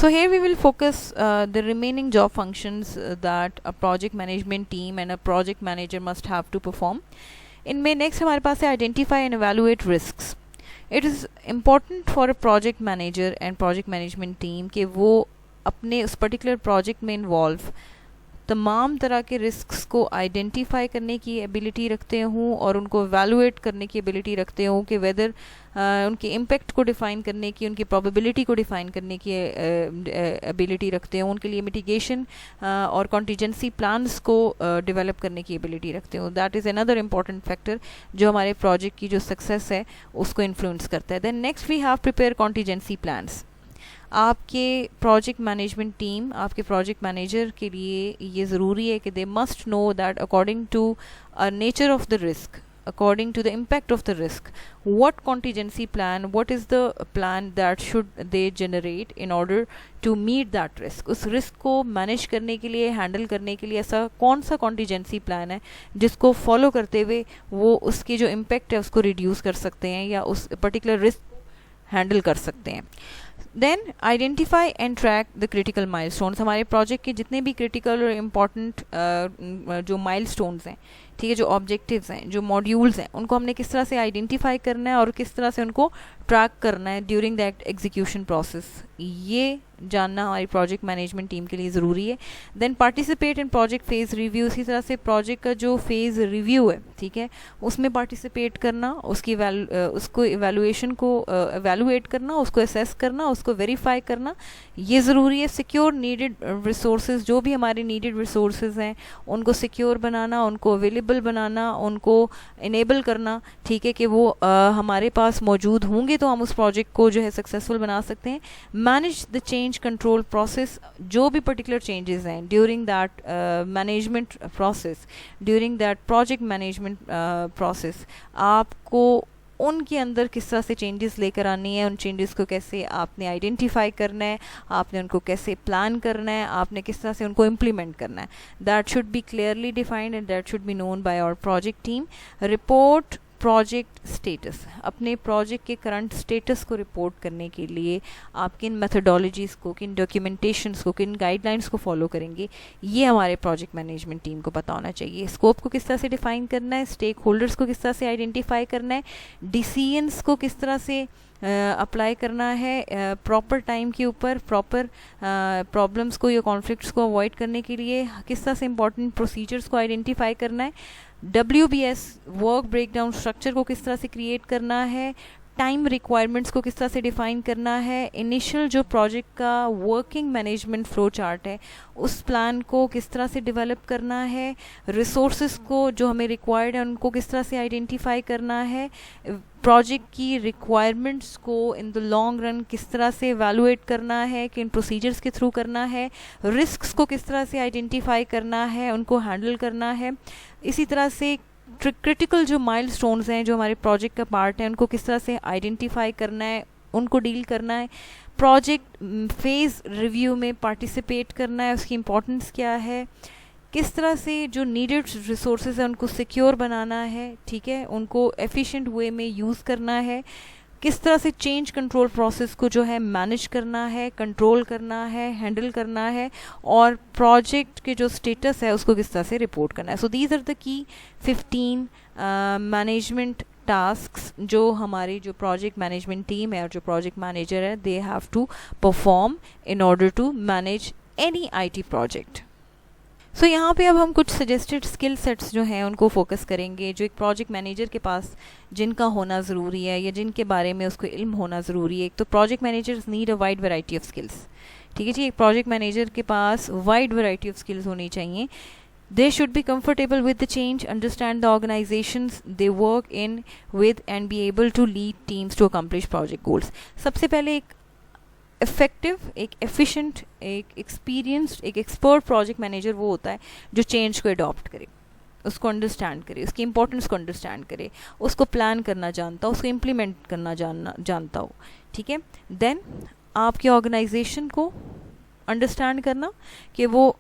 So here we will focus the remaining job functions that a project management team and a project manager must have to perform. इनमें next हमारे पास है identify and evaluate risks. It is important for a project manager and project management team कि वो अपने उस particular project में involve तमाम तरह के रिस्क्स को आइडेंटिफाई करने की एबिलिटी रखते हूँ और उनको एवेलुएट करने की एबिलिटी रखते हूँ कि वेदर उनके इम्पेक्ट को डिफ़ाइन करने की, उनकी प्रोबेबिलिटी को डिफ़ाइन करने की एबिलिटी रखते हूँ, उनके लिए मिटिगेशन और कॉन्टीजेंसी प्लान्स को डेवलप करने की एबिलिटी रखते हूँ. That is another important factor जो हमारे प्रोजेक्ट की जो सक्सेस है उसको इन्फ्लुएंस करता है. Then next we have prepare contingency plans. आपके प्रोजेक्ट मैनेजमेंट टीम, आपके प्रोजेक्ट मैनेजर के लिए ये ज़रूरी है कि they must know that according to nature of the risk, according to the impact of the risk, what contingency plan, what is the plan that should they generate in order to meet that risk. उस risk को manage करने के लिए, handle करने के लिए ऐसा कौन सा कॉन्टीजेंसी प्लान है जिसको फॉलो करते हुए वो उसकी जो इम्पेक्ट है उसको रिड्यूस कर सकते हैं या उस पर्टिकुलर रिस्क हैंडल कर सकते हैं. Then identify and track the critical milestones. हमारे प्रोजेक्ट के जितने भी क्रिटिकल और इम्पॉर्टेंट जो माइलस्टोन्स हैं, ठीक है, जो ऑब्जेक्टिव्स हैं, जो मॉड्यूल्स हैं, उनको हमने किस तरह से आइडेंटिफाई करना है और किस तरह से उनको ट्रैक करना है ड्यूरिंग द एग्जीक्यूशन प्रोसेस, ये जानना हमारी प्रोजेक्ट मैनेजमेंट टीम के लिए ज़रूरी है. Then participate in project phase review. इसी तरह से प्रोजेक्ट का जो फेज़ रिव्यू है, ठीक है, उसमें पार्टिसिपेट करना, उसकी उसको इवेलुएशन को एवेलुएट करना, उसको असेस करना, उसको वेरीफाई करना, ये ज़रूरी है. सिक्योर नीडेड रिसोर्सेज, जो भी हमारे नीडेड रिसोर्सेज हैं उनको सिक्योर बनाना, उनको अवेलेबल बनाना, उनको इनेबल करना, ठीक है, कि वो हमारे पास मौजूद होंगे तो हम उस प्रोजेक्ट को जो है सक्सेसफुल बना सकते हैं. Manage the change control process. जो भी पर्टिकुलर चेंजेस हैं during that management process, during that project management process, आपको उनके अंदर किस तरह से चेंजेस लेकर आनी है, उन चेंजेस को कैसे आपने आइडेंटिफाई करना है, आपने उनको कैसे प्लान करना है, आपने किस तरह से उनको इम्प्लीमेंट करना है. That should be clearly defined and that should be known by our project team. Report project status. अपने प्रोजेक्ट के करंट स्टेटस को रिपोर्ट करने के लिए आप किन मेथडोलॉजीज़ को, किन डॉक्यूमेंटेशंस को, किन गाइडलाइंस को फॉलो करेंगे, ये हमारे प्रोजेक्ट मैनेजमेंट टीम को पता होना चाहिए. स्कोप को किस तरह से डिफाइन करना है, स्टेक होल्डर्स को किस तरह से आइडेंटिफाई करना है, डिसीजंस को किस तरह से अप्लाई करना है प्रॉपर टाइम के ऊपर, प्रॉपर प्रॉब्लम्स को या कॉन्फ्लिक्ट्स को अवॉइड करने के लिए किस तरह से इंपॉर्टेंट प्रोसीजर्स को आइडेंटिफाई करना है, WBS वर्क ब्रेकडाउन स्ट्रक्चर को किस तरह से क्रिएट करना है, टाइम रिक्वायरमेंट्स को किस तरह से डिफाइन करना है, इनिशियल जो प्रोजेक्ट का वर्किंग मैनेजमेंट फ्लो चार्ट है उस प्लान को किस तरह से डेवलप करना है, रिसोर्सेज को जो हमें रिक्वायर्ड है उनको किस तरह से आइडेंटिफाई करना है, प्रोजेक्ट की रिक्वायरमेंट्स को इन द लॉन्ग रन किस तरह से एवेलुएट करना है, किन प्रोसीजर्स के थ्रू करना है, रिस्क्स को किस तरह से आइडेंटिफाई करना है, उनको हैंडल करना है. इसी तरह से क्रिटिकल जो माइलस्टोन्स हैं जो हमारे प्रोजेक्ट का पार्ट है उनको किस तरह से आइडेंटिफाई करना है, उनको डील करना है. प्रोजेक्ट फेज़ रिव्यू में पार्टिसिपेट करना है, उसकी इम्पोर्टेंस क्या है, किस तरह से जो नीडेड रिसोर्सेज हैं उनको सिक्योर बनाना है, ठीक है, उनको एफिशिएंट वे में यूज़ करना है, किस तरह से चेंज कंट्रोल प्रोसेस को जो है मैनेज करना है, कंट्रोल करना है, हैंडल करना है, और प्रोजेक्ट के जो स्टेटस है उसको किस तरह से रिपोर्ट करना है. So these are the key 15 management tasks जो हमारी जो प्रोजेक्ट मैनेजमेंट टीम है और जो प्रोजेक्ट मैनेजर है they have to perform in order to manage any IT project. So यहाँ पे अब हम कुछ सजेस्टेड स्किल सेट्स जो हैं उनको फोकस करेंगे जो एक प्रोजेक्ट मैनेजर के पास जिनका होना ज़रूरी है या जिनके बारे में उसको इल्म होना ज़रूरी है. एक तो project managers need a wide variety of skills. ठीक है जी, एक प्रोजेक्ट मैनेजर के पास वाइड वैरायटी ऑफ स्किल्स होनी चाहिए. They should be comfortable with the change, understand the organizations they work in with and be able to lead teams to accomplish project goals. सबसे पहले एक effective, एक efficient, एक experienced, एक expert project manager वो होता है जो चेंज को अडॉप्ट करे, उसको अंडरस्टैंड करे, उसकी इंपॉर्टेंस को अंडरस्टैंड करे, उसको प्लान करना जानता हो, उसको इम्प्लीमेंट करना जानता हो. ठीक है. देन आपकी ऑर्गेनाइजेशन को अंडरस्टैंड करना कि वो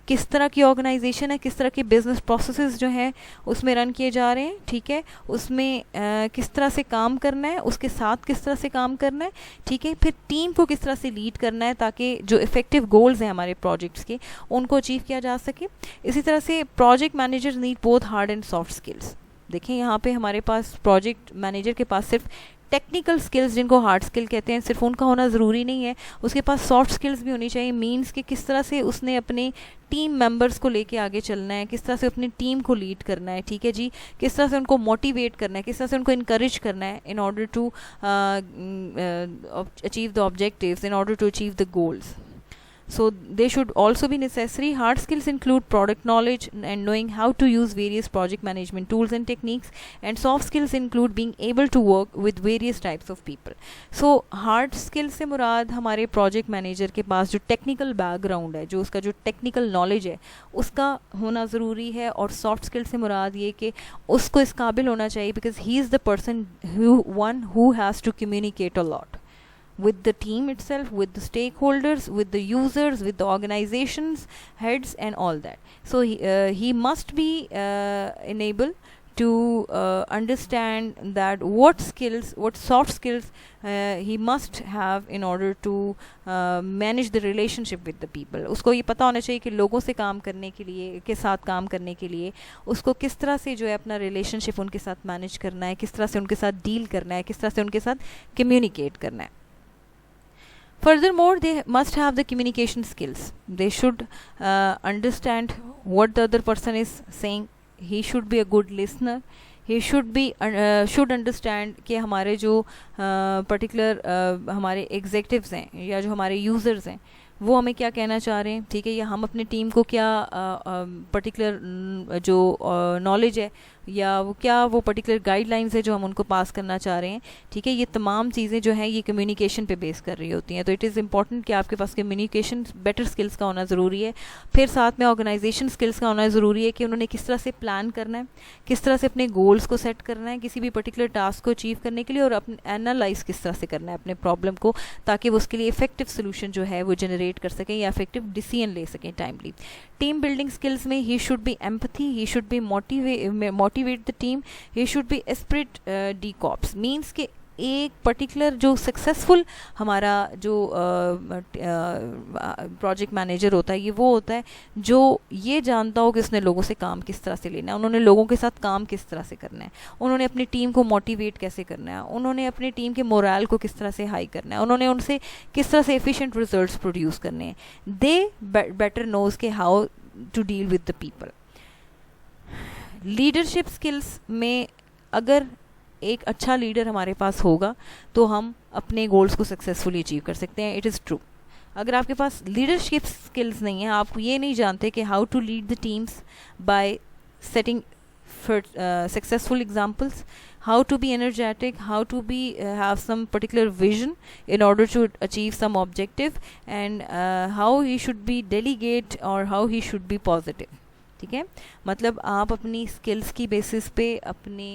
किस तरह की ऑर्गेनाइजेशन है, किस तरह के बिजनेस प्रोसेसेस जो हैं उसमें रन किए जा रहे हैं, ठीक है, उसमें किस तरह से काम करना है, उसके साथ किस तरह से काम करना है, ठीक है, फिर टीम को किस तरह से लीड करना है ताकि जो इफेक्टिव गोल्स हैं हमारे प्रोजेक्ट्स के उनको अचीव किया जा सके। इसी तरह से project manager need both hard and soft skills. देखें यहाँ पे हमारे पास प्रोजेक्ट मैनेजर के पास सिर्फ टेक्निकल स्किल्स जिनको हार्ड स्किल कहते हैं सिर्फ उनका होना ज़रूरी नहीं है, उसके पास सॉफ्ट स्किल्स भी होनी चाहिए। मीन्स कि किस तरह से उसने अपने टीम मेंबर्स को लेके आगे चलना है, किस तरह से अपनी टीम को लीड करना है, ठीक है जी, किस तरह से उनको मोटिवेट करना है, किस तरह से उनको इनकरेज करना है in order to achieve the objectives, in order to achieve the goals. So they should also be necessary. Hard skills include product knowledge and knowing how to use various project management tools and techniques, and soft skills include being able to work with various types of people. So hard skills से मुराद हमारे project manager के पास जो technical background है, जो उसका जो technical knowledge है उसका होना ज़रूरी है, और soft skills से मुराद ये कि उसको इस काबिल होना चाहिए because he is the person who has to communicate a lot with the team itself, with the stakeholders, with the users, with the organizations heads and all that. So he must be enabled to understand that what soft skills he must have in order to manage the relationship with the people. उसको ये पता होना चाहिए कि लोगों से काम करने के लिए, के साथ काम करने के लिए उसको किस तरह से जो है अपना रिलेशनशिप उनके साथ मैनेज करना है, किस तरह से उनके साथ डील करना है, किस तरह से उनके साथ कम्युनिकेट करना है. Furthermore, they must have the communication skills. They should understand what the other person is saying. He should be a good listener. He should understand कि हमारे जो particular हमारे executives हैं या जो हमारे users हैं वो हमें क्या कहना चाह रहे हैं, ठीक है, या हम अपनी टीम को क्या पर्टिकुलर जो नॉलेज है या वो पर्टिकुलर गाइडलाइंस है जो हम उनको पास करना चाह रहे हैं, ठीक है, ये तमाम चीज़ें जो हैं ये कम्युनिकेशन पे बेस कर रही होती हैं. तो इट इज़ इम्पॉर्टेंट कि आपके पास कम्युनिकेशन बेटर स्किल्स का होना ज़रूरी है. फिर साथ में ऑर्गेनाइजेशन स्किल्स का होना ज़रूरी है कि उन्होंने किस तरह से प्लान करना है, किस तरह से अपने गोल्स को सेट करना है किसी भी पर्टिकुलर टास्क को अचीव करने के लिए, और अपने एनालाइज किस तरह से करना है अपने प्रॉब्लम को ताकि वो उसके लिए इफेक्टिव सोल्यूशन जो है वो जनरेट कर सकें या इफेक्टिव डिसीजन ले सकें टाइमली. टीम बिल्डिंग स्किल्स में he should B empathy, he should B motivate the team, he should B Spirit D cops. Means के एक पर्टिकुलर जो सक्सेसफुल हमारा जो प्रोजेक्ट मैनेजर होता है ये वो होता है जो ये जानता हो कि उसने लोगों से काम किस तरह से लेना है, उन्होंने लोगों के साथ काम किस तरह से करना है, उन्होंने अपनी टीम को मोटिवेट कैसे करना है, उन्होंने अपनी टीम के मोरल को किस तरह से हाई करना है, उन्होंने उनसे किस तरह से एफिशिएंट रिजल्ट्स प्रोड्यूस करने हैं. दे बेटर नोज के how to deal with the people. Leadership skills में अगर एक अच्छा लीडर हमारे पास होगा तो हम अपने गोल्स को सक्सेसफुली अचीव कर सकते हैं. It is true. अगर आपके पास लीडरशिप स्किल्स नहीं है, आप ये नहीं जानते कि how to lead the teams by setting successful examples, how to be energetic, how to be have some particular vision in order to achieve some objective, and how he should be delegate or how he should be positive. ठीक है, मतलब आप अपनी skills की basis पे, अपने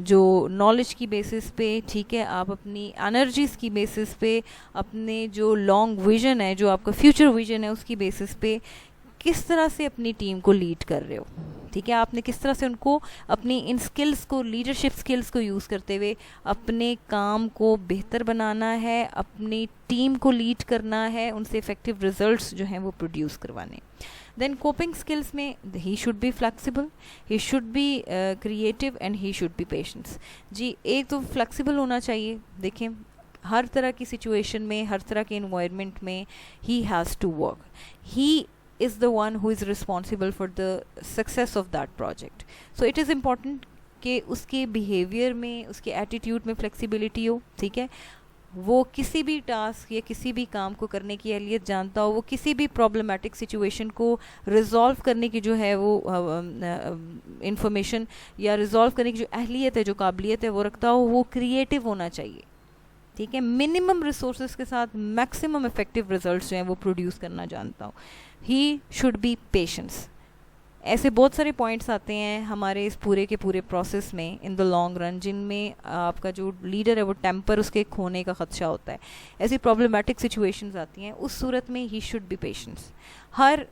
जो knowledge की बेसिस पे, ठीक है, आप अपनी एनर्जीज़ की बेसिस पे, अपने जो लॉन्ग विजन है, जो आपका फ्यूचर विजन है उसकी बेसिस पे किस तरह से अपनी टीम को लीड कर रहे हो, ठीक है, आपने किस तरह से उनको अपनी इन स्किल्स को, लीडरशिप स्किल्स को यूज़ करते हुए अपने काम को बेहतर बनाना है, अपनी टीम को लीड करना है, उनसे इफेक्टिव रिजल्ट्स जो हैं वो प्रोड्यूस करवाने. देन कोपिंग स्किल्स में he should be flexible, he should be creative and he should be patience. जी, एक तो फ्लेक्सिबल होना चाहिए. देखें, हर तरह की सिचुएशन में, हर तरह के इन्वायरमेंट में he has to work. He is the one who is responsible for the success of that project. So it is important कि उसके बिहेवियर में, उसके एटीट्यूड में फ्लेक्सिबिलिटी हो, ठीक है, वो किसी भी टास्क या किसी भी काम को करने की अहलियत जानता हो, वो किसी भी प्रॉब्लमेटिक सिचुएशन को रिजॉल्व करने की जो है वो इंफॉर्मेशन या रिजॉल्व करने की जो अहलियत है, जो काबिलियत है वो रखता हो, वो क्रिएटिव होना चाहिए, ठीक है, मिनिमम रिसोर्सेज के साथ मैक्सिमम इफेक्टिव रिजल्ट्स जो हैं वो प्रोड्यूस करना जानता हो. ही शुड बी पेशेंस. ऐसे बहुत सारे पॉइंट्स आते हैं हमारे इस पूरे के पूरे प्रोसेस में इन द लॉन्ग रन, जिनमें आपका जो लीडर है वो टेम्पर उसके खोने का खदशा होता है. ऐसी प्रॉब्लमेटिक सिचुएशंस आती हैं, उस सूरत में ही शुड बी पेशेंस. हर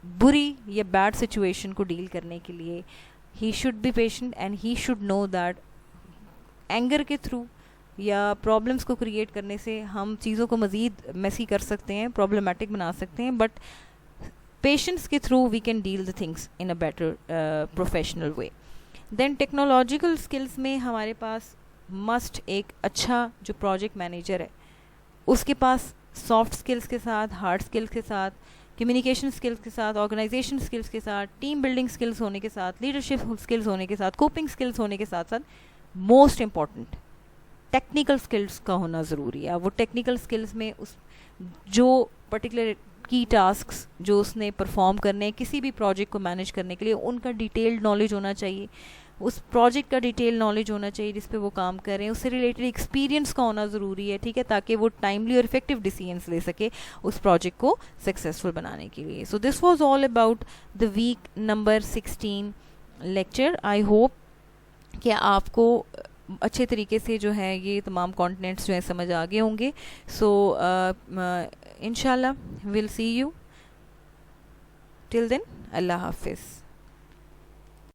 बुरी या बैड सिचुएशन को डील करने के लिए ही should be patient and he should know that anger के थ्रू या प्रॉब्लम्स को क्रिएट करने से हम चीज़ों को मज़ीद मेसी कर सकते हैं, प्रॉब्लमेटिक बना सकते हैं, बट पेशेंस के through we can deal the things in a better professional way. Then technological skills में हमारे पास मस्ट एक अच्छा जो प्रोजेक्ट मैनेजर है उसके पास सॉफ्ट स्किल्स के साथ, हार्ड स्किल्स के साथ, कम्युनिकेशन स्किल्स के साथ, ऑर्गेनाइजेशन स्किल्स के साथ, टीम बिल्डिंग स्किल्स होने के साथ, लीडरशिप स्किल्स होने के साथ, कोपिंग स्किल्स होने के साथ साथ मोस्ट इम्पॉर्टेंट टेक्निकल स्किल्स का होना ज़रूरी है। वो टेक्निकल स्किल्स में उस जो पर्टिकुलर की टास्क्स जो उसने परफॉर्म करने हैं किसी भी प्रोजेक्ट को मैनेज करने के लिए, उनका डिटेल्ड नॉलेज होना चाहिए, उस प्रोजेक्ट का डिटेल नॉलेज होना चाहिए जिस पे वो काम कर रहे हैं, उससे रिलेटेड एक्सपीरियंस का होना ज़रूरी है, ठीक है, ताकि वो टाइमली और इफेक्टिव डिसीजंस ले सके उस प्रोजेक्ट को सक्सेसफुल बनाने के लिए। So this was all about the week number 16 lecture. I hope कि आपको अच्छे तरीके से जो है ये तमाम कंटेंट्स जो है समझ आ गए होंगे। सो इंशाल्लाह will see you till then, अल्लाह हाफिज़।